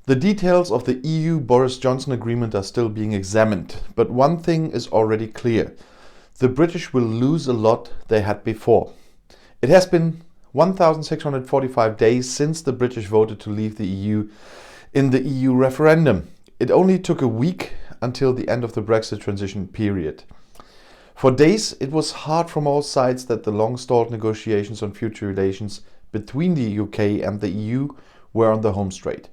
The details of the EU-Boris Johnson agreement are still being examined, but one thing is already clear. The British will lose a lot they had before. It has been 1,645 days since the British voted to leave the EU in the EU referendum. It only took a week until the end of the Brexit transition period. For days, it was hard from all sides that the long-stalled negotiations on future relations between the UK and the EU were on the home straight.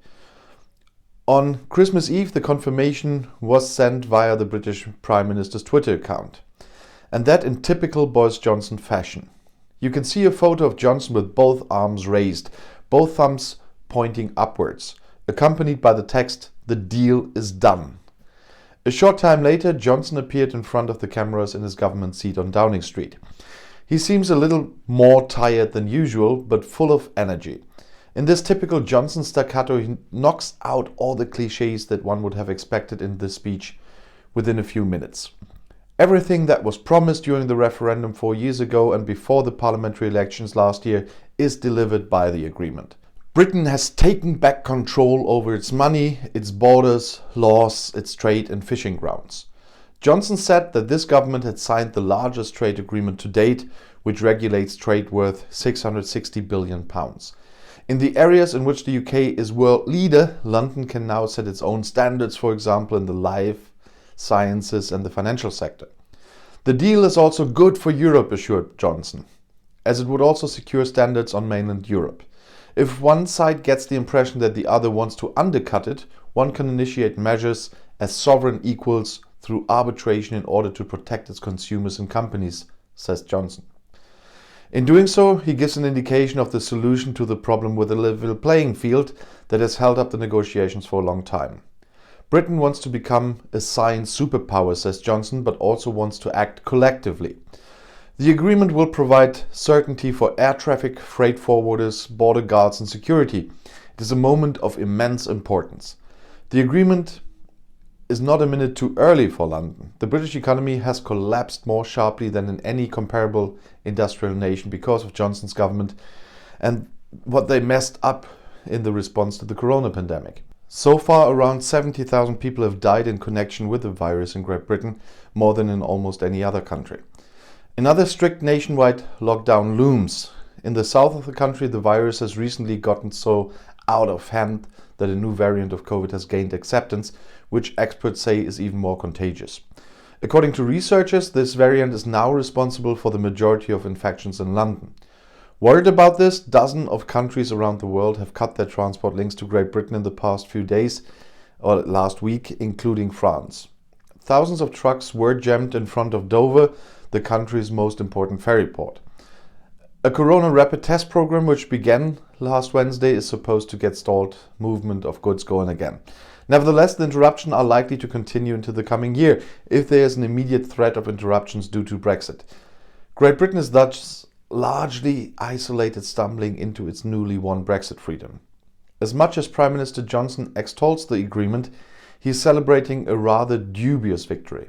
On Christmas Eve, the confirmation was sent via the British Prime Minister's Twitter account. And that in typical Boris Johnson fashion. You can see a photo of Johnson with both arms raised, both thumbs pointing upwards, accompanied by the text, "The deal is done." A short time later, Johnson appeared in front of the cameras in his government seat on Downing Street. He seems a little more tired than usual, but full of energy. In this typical Johnson staccato, he knocks out all the cliches that one would have expected in this speech within a few minutes. Everything that was promised during the referendum 4 years ago and before the parliamentary elections last year is delivered by the agreement. Britain has taken back control over its money, its borders, laws, its trade and fishing grounds. Johnson said that this government had signed the largest trade agreement to date, which regulates trade worth £660 billion. In the areas in which the UK is world leader, London can now set its own standards, for example in the life sciences and the financial sector. The deal is also good for Europe, assured Johnson, as it would also secure standards on mainland Europe. If one side gets the impression that the other wants to undercut it, one can initiate measures as sovereign equals through arbitration in order to protect its consumers and companies, says Johnson. In doing so, he gives an indication of the solution to the problem with a level playing field that has held up the negotiations for a long time. Britain wants to become a science superpower, says Johnson, but also wants to act collectively. The agreement will provide certainty for air traffic, freight forwarders, border guards and security. It is a moment of immense importance. The agreement is not a minute too early for London. The British economy has collapsed more sharply than in any comparable industrial nation because of Johnson's government and what they messed up in the response to the corona pandemic. So far, around 70,000 people have died in connection with the virus in Great Britain, more than in almost any other country. Another strict nationwide lockdown looms. In the south of the country, the virus has recently gotten so out of hand that a new variant of COVID has gained acceptance, which experts say is even more contagious. According to researchers, this variant is now responsible for the majority of infections in London. Worried about this, dozens of countries around the world have cut their transport links to Great Britain in the past few days, or last week, including France. Thousands of trucks were jammed in front of Dover, the country's most important ferry port. A corona rapid test program, which began last Wednesday, is supposed to get stalled movement of goods going again. Nevertheless, the interruptions are likely to continue into the coming year if there is an immediate threat of interruptions due to Brexit. Great Britain is thus largely isolated, stumbling into its newly won Brexit freedom. As much as Prime Minister Johnson extols the agreement, he is celebrating a rather dubious victory.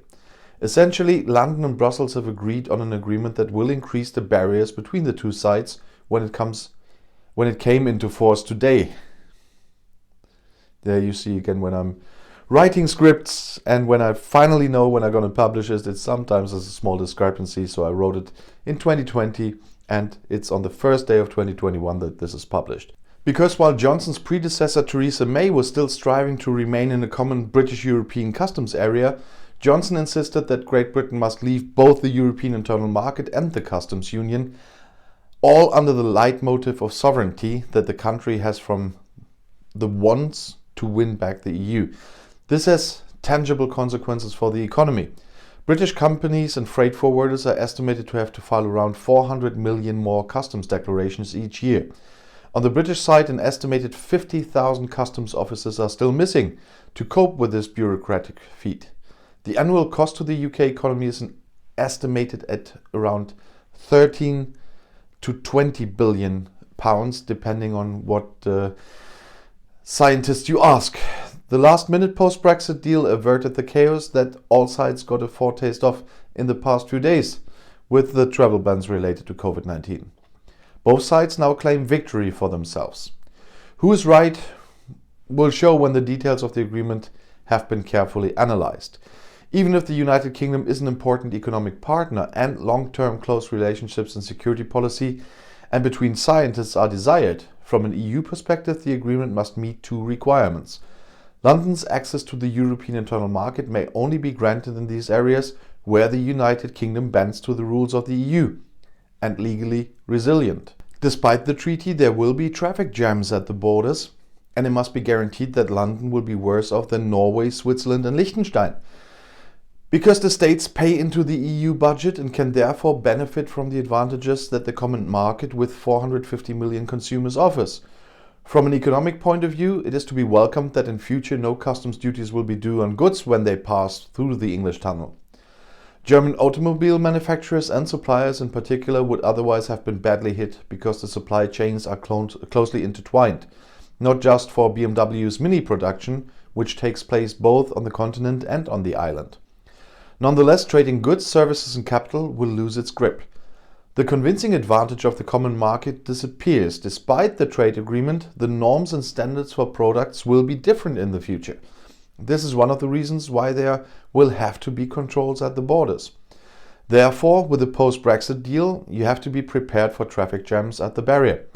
Essentially, London and Brussels have agreed on an agreement that will increase the barriers between the two sides when it came into force today. There you see again, when I'm writing scripts and when I finally know when I'm going to publish it, it's sometimes there's a small discrepancy. So I wrote it in 2020 and it's on the first day of 2021 that this is published. Because while Johnson's predecessor Theresa May was still striving to remain in a common British-European customs area, Johnson insisted that Great Britain must leave both the European internal market and the customs union, all under the leitmotif of sovereignty that the country has from the wants to win back the EU. This has tangible consequences for the economy. British companies and freight forwarders are estimated to have to file around 400 million more customs declarations each year. On the British side, an estimated 50,000 customs officers are still missing to cope with this bureaucratic feat. The annual cost to the UK economy is estimated at around 13 to 20 billion pounds, depending on what scientists you ask. The last-minute post-Brexit deal averted the chaos that all sides got a foretaste of in the past few days with the travel bans related to COVID-19. Both sides now claim victory for themselves. Who is right? will show when the details of the agreement have been carefully analyzed. Even if the United Kingdom is an important economic partner and long-term close relationships in security policy and between scientists are desired, from an EU perspective the agreement must meet two requirements. London's access to the European internal market may only be granted in these areas where the United Kingdom bends to the rules of the EU and legally resilient. Despite the treaty, there will be traffic jams at the borders, and it must be guaranteed that London will be worse off than Norway, Switzerland and Liechtenstein, because the states pay into the EU budget and can therefore benefit from the advantages that the common market with 450 million consumers offers. From an economic point of view, it is to be welcomed that in future no customs duties will be due on goods when they pass through the English Tunnel. German automobile manufacturers and suppliers in particular would otherwise have been badly hit because the supply chains are closely intertwined, not just for BMW's Mini production, which takes place both on the continent and on the island. Nonetheless, trading goods, services and capital will lose its grip. The convincing advantage of the common market disappears. Despite the trade agreement, the norms and standards for products will be different in the future. This is one of the reasons why there will have to be controls at the borders. Therefore, with the post-Brexit deal, you have to be prepared for traffic jams at the barrier.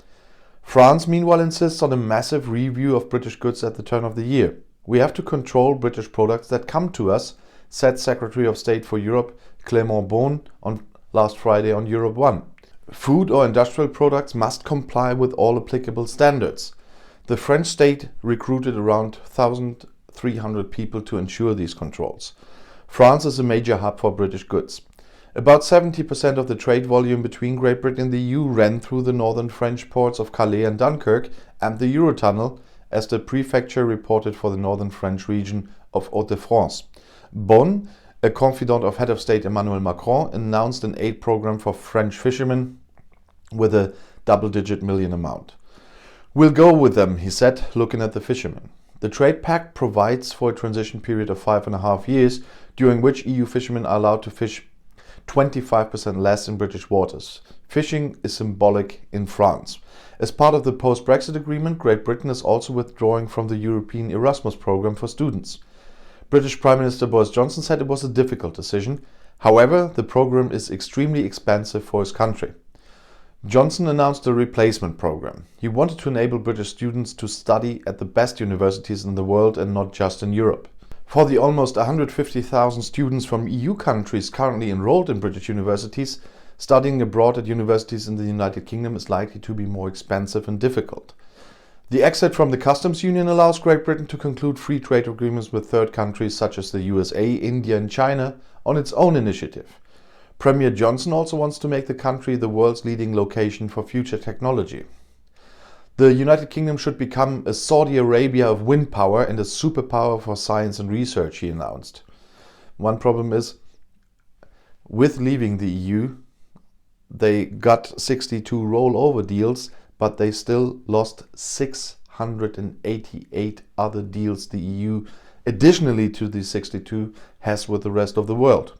France, meanwhile, insists on a massive review of British goods at the turn of the year. We have to control British products that come to us, said Secretary of State for Europe Clément Beaune on last Friday on Europe 1. Food or industrial products must comply with all applicable standards. The French state recruited around 1,300 people to ensure these controls. France is a major hub for British goods. About 70% of the trade volume between Great Britain and the EU ran through the northern French ports of Calais and Dunkirk and the Eurotunnel, as the prefecture reported for the northern French region of Hauts-de-France. Bonn, a confidant of head of state Emmanuel Macron, announced an aid program for French fishermen with a double-digit million amount. "We'll go with them," he said, looking at the fishermen. The trade pact provides for a transition period of 5.5 years, during which EU fishermen are allowed to fish 25% less in British waters. Fishing is symbolic in France. As part of the post-Brexit agreement, Great Britain is also withdrawing from the European Erasmus program for students. British Prime Minister Boris Johnson said it was a difficult decision. However, the program is extremely expensive for his country. Johnson announced a replacement program. He wanted to enable British students to study at the best universities in the world and not just in Europe. For the almost 150,000 students from EU countries currently enrolled in British universities, studying abroad at universities in the United Kingdom is likely to be more expensive and difficult. The exit from the customs union allows Great Britain to conclude free trade agreements with third countries such as the USA, India and China on its own initiative. Premier Johnson also wants to make the country the world's leading location for future technology. The United Kingdom should become a Saudi Arabia of wind power and a superpower for science and research, he announced. One problem is, with leaving the EU, they got 62 rollover deals, but they still lost 688 other deals the EU, additionally to the 62, has with the rest of the world.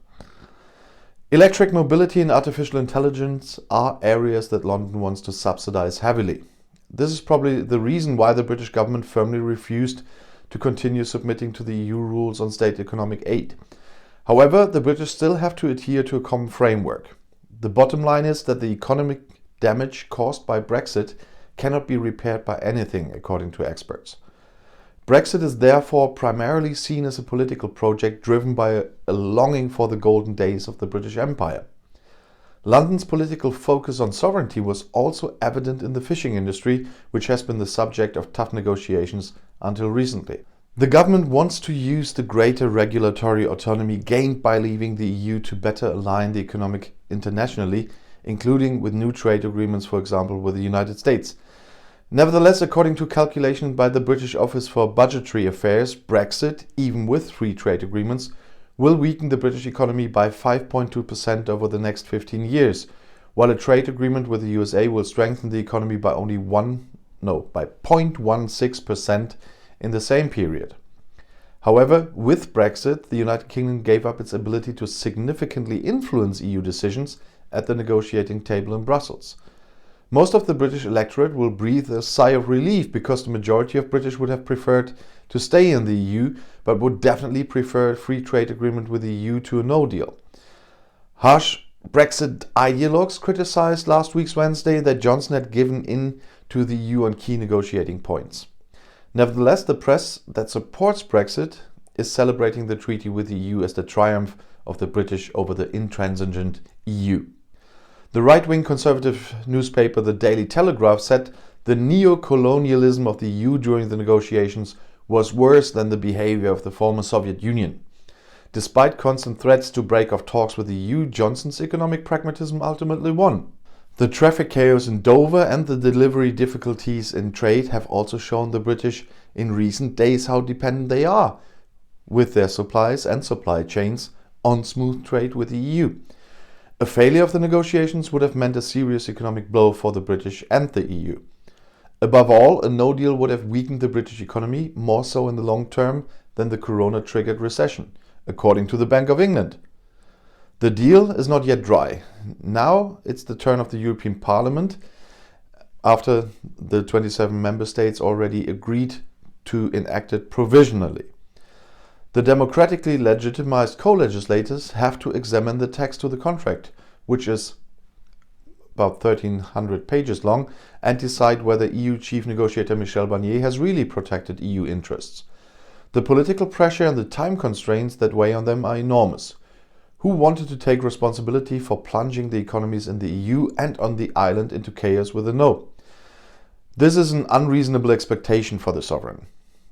Electric mobility and artificial intelligence are areas that London wants to subsidize heavily. This is probably the reason why the British government firmly refused to continue submitting to the EU rules on state economic aid. However, the British still have to adhere to a common framework. The bottom line is that the economic damage caused by Brexit cannot be repaired by anything, according to experts. Brexit is therefore primarily seen as a political project driven by a longing for the golden days of the British Empire. London's political focus on sovereignty was also evident in the fishing industry, which has been the subject of tough negotiations until recently. The government wants to use the greater regulatory autonomy gained by leaving the EU to better align the economic internationally, including with new trade agreements, for example, with the United States. Nevertheless, according to calculations by the British Office for Budgetary Affairs, Brexit, even with free trade agreements, will weaken the British economy by 5.2% over the next 15 years, while a trade agreement with the USA will strengthen the economy by only by 0.16% in the same period. However, with Brexit, the United Kingdom gave up its ability to significantly influence EU decisions at the negotiating table in Brussels. Most of the British electorate will breathe a sigh of relief because the majority of British would have preferred to stay in the EU, but would definitely prefer a free trade agreement with the EU to a no deal. Harsh Brexit ideologues criticized last week's Wednesday that Johnson had given in to the EU on key negotiating points. Nevertheless, the press that supports Brexit is celebrating the treaty with the EU as the triumph of the British over the intransigent EU. The right-wing conservative newspaper The Daily Telegraph said the neo-colonialism of the EU during the negotiations was worse than the behavior of the former Soviet Union. Despite constant threats to break off talks with the EU, Johnson's economic pragmatism ultimately won. The traffic chaos in Dover and the delivery difficulties in trade have also shown the British in recent days how dependent they are with their supplies and supply chains on smooth trade with the EU. A failure of the negotiations would have meant a serious economic blow for the British and the EU. Above all, a no deal would have weakened the British economy more so in the long term than the corona-triggered recession, according to the Bank of England. The deal is not yet dry. Now it's the turn of the European Parliament, after the 27 member states already agreed to enact it provisionally. The democratically legitimized co-legislators have to examine the text of the contract, which is about 1,300 pages long, and decide whether EU Chief Negotiator Michel Barnier has really protected EU interests. The political pressure and the time constraints that weigh on them are enormous. Who wanted to take responsibility for plunging the economies in the EU and on the island into chaos with a no? This is an unreasonable expectation for the sovereign.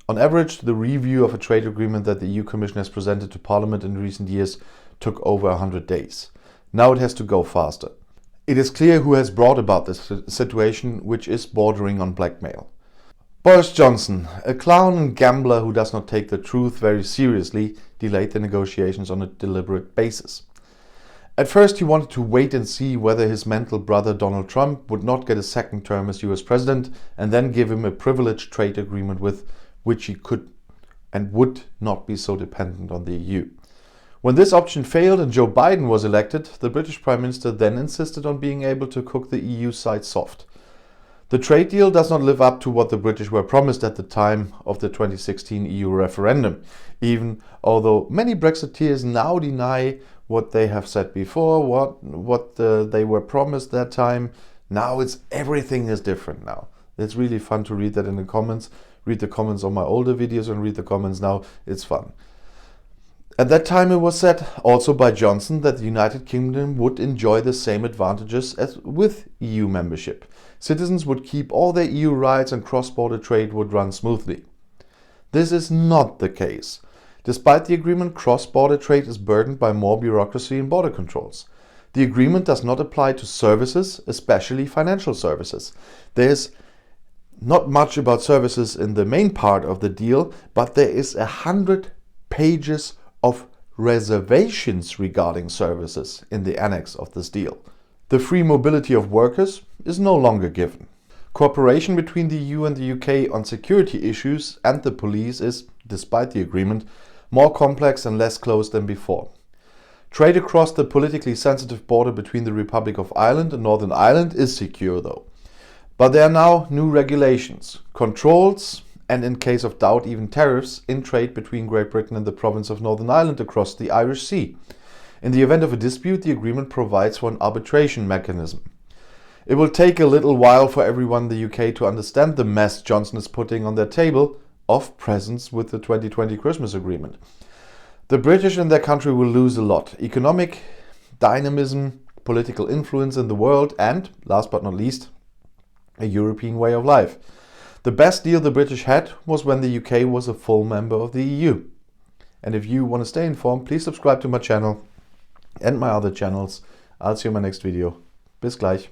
On average, the review of a trade agreement that the EU Commission has presented to Parliament in recent years took over 100 days. Now it has to go faster. It is clear who has brought about this situation, which is bordering on blackmail. Boris Johnson, a clown and gambler who does not take the truth very seriously, delayed the negotiations on a deliberate basis. At first he wanted to wait and see whether his mental brother Donald Trump would not get a second term as US President and then give him a privileged trade agreement with which he could and would not be so dependent on the EU. When this option failed and Joe Biden was elected, the British Prime Minister then insisted on being able to cook the EU side soft. The trade deal does not live up to what the British were promised at the time of the 2016 EU referendum, even although many Brexiteers now deny what they have said before, what they were promised that time. Now everything is different now. It's really fun to read that in the comments. Read the comments on my older videos and read the comments now. It's fun. At that time it was said, also by Johnson, that the United Kingdom would enjoy the same advantages as with EU membership. Citizens would keep all their EU rights and cross-border trade would run smoothly. This is not the case. Despite the agreement, cross-border trade is burdened by more bureaucracy and border controls. The agreement does not apply to services, especially financial services. There's not much about services in the main part of the deal, but there is 100 pages of reservations regarding services in the annex of this deal. The free mobility of workers is no longer given. Cooperation between the EU and the UK on security issues and the police is, despite the agreement, more complex and less close than before. Trade across the politically sensitive border between the Republic of Ireland and Northern Ireland is secure though. But there are now new regulations, controls, and in case of doubt even tariffs in trade between Great Britain and the province of Northern Ireland across the Irish Sea. In the event of a dispute, the agreement provides for an arbitration mechanism. It will take a little while for everyone in the UK to understand the mess Johnson is putting on their table of presents with the 2020 Christmas agreement. The British and their country will lose a lot: economic dynamism, political influence in the world, and, last but not least, a European way of life. The best deal the British had was when the UK was a full member of the EU. And if you want to stay informed, please subscribe to my channel and my other channels. I'll see you in my next video. Bis gleich.